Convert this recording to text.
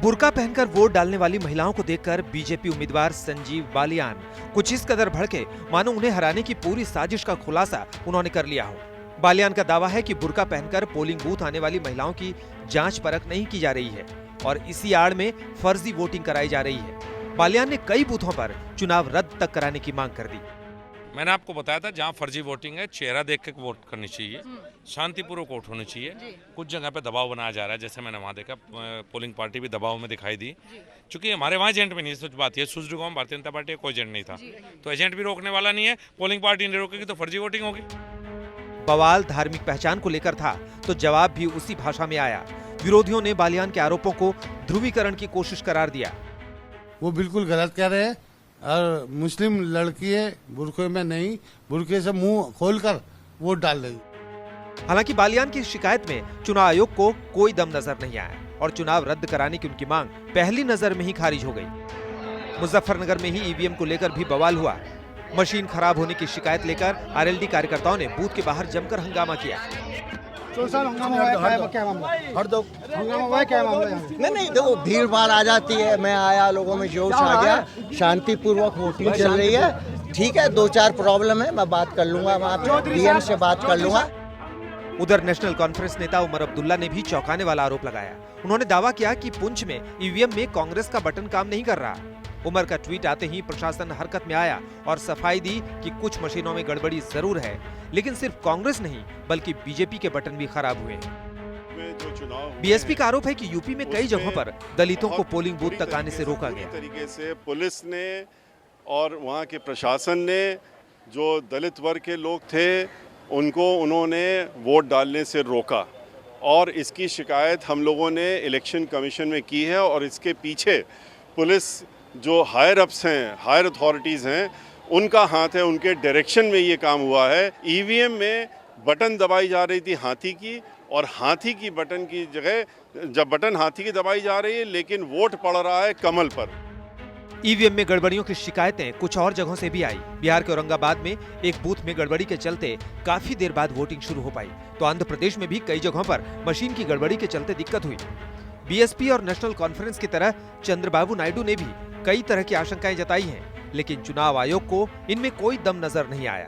बुर्का पहनकर वोट डालने वाली महिलाओं को देखकर बीजेपी उम्मीदवार संजीव बालियान कुछ इस कदर भड़के मानो उन्हें हराने की पूरी साजिश का खुलासा उन्होंने कर लिया हो। बालियान का दावा है कि बुर्का पहनकर पोलिंग बूथ आने वाली महिलाओं की जांच परख नहीं की जा रही है और इसी आड़ में फर्जी वोटिंग कराई जा रही है। बालियान ने कई बूथों पर चुनाव रद्द तक कराने की मांग कर दी। मैंने आपको बताया था जहाँ फर्जी वोटिंग है चेहरा देख के वोट करनी चाहिए, शांतिपूर्वक वोट होनी चाहिए। कुछ जगह पे दबाव बनाया जा रहा है, जैसे मैंने वहाँ देखा पोलिंग पार्टी भी दबाव में दिखाई दी। क्योंकि हमारे वहाँ एजेंट भी नहीं, सच बात है, सुसरी गांव भारतीय जनता पार्टी का कोई एजेंट नहीं था, तो एजेंट भी रोकने वाला नहीं है। पोलिंग पार्टी नहीं रोकेगी तो फर्जी वोटिंग होगी। बवाल धार्मिक पहचान को लेकर था तो जवाब भी उसी भाषा में आया। विरोधियों ने बालियान के आरोपों को ध्रुवीकरण की कोशिश करार दिया। वो बिल्कुल गलत कह रहे हैं और मुस्लिम लड़की है, बुरके में नहीं, बुरके से मुंह खोलकर वोट डाल रही। हालांकि बालियान की शिकायत में चुनाव आयोग को कोई दम नजर नहीं आया और चुनाव रद्द कराने की उनकी मांग पहली नजर में ही खारिज हो गई। मुजफ्फरनगर में ही ईवीएम को लेकर भी बवाल हुआ। मशीन खराब होने की शिकायत लेकर आरएलडी कार्यकर्ताओं ने बूथ के बाहर जमकर हंगामा किया। नहीं देखो, भीड़ भाड़ आ जाती है, मैं आया, लोगों में जोश आ गया, शांतिपूर्वक वोटिंग चल रही है। ठीक है, 2-4 प्रॉब्लम है, मैं बात कर लूंगा, वहाँ पे डीएम से बात कर लूंगा। उधर नेशनल कॉन्फ्रेंस नेता उमर अब्दुल्ला ने भी चौंकाने वाला आरोप लगाया। उन्होंने दावा किया कि पुंछ में ईवीएम में कांग्रेस का बटन काम नहीं कर रहा। उमर का ट्वीट आते ही प्रशासन हरकत में आया और सफाई दी कि कुछ मशीनों में गड़बड़ी जरूर है, लेकिन सिर्फ कांग्रेस नहीं बल्कि बीजेपी के बटन भी खराब हुए हैं। बीएसपी का आरोप है कि यूपी में कई जगहों पर दलितों को पोलिंग बूथ तक आने से रोका गया। तरीके से पुलिस ने और वहाँ के प्रशासन ने जो दलित वर्ग के लोग थे उन्होंने वोट डालने से रोका और इसकी शिकायत हम लोगों ने इलेक्शन कमीशन में की है और इसके पीछे पुलिस जो हायर अप्स हैं, हायर अथॉरिटीज़ हैं, उनका हाथ है, उनके डायरेक्शन में ये काम हुआ है। ईवीएम में बटन दबाई जा रही थी हाथी की और हाथी की बटन की जगह जब बटन हाथी की दबाई जा रही है लेकिन वोट पड़ रहा है कमल पर। ईवीएम में गड़बड़ियों की शिकायतें कुछ और जगहों से भी आई। बिहार के औरंगाबाद में एक बूथ में गड़बड़ी के चलते काफी देर बाद वोटिंग शुरू हो पाई, तो आंध्र प्रदेश में भी कई जगहों पर मशीन की गड़बड़ी के चलते दिक्कत हुई। बीएसपी और नेशनल कॉन्फ्रेंस की तरह चंद्रबाबू नायडू ने भी कई तरह की आशंकाएं जताई हैं, लेकिन चुनाव आयोग को इनमें कोई दम नजर नहीं आया।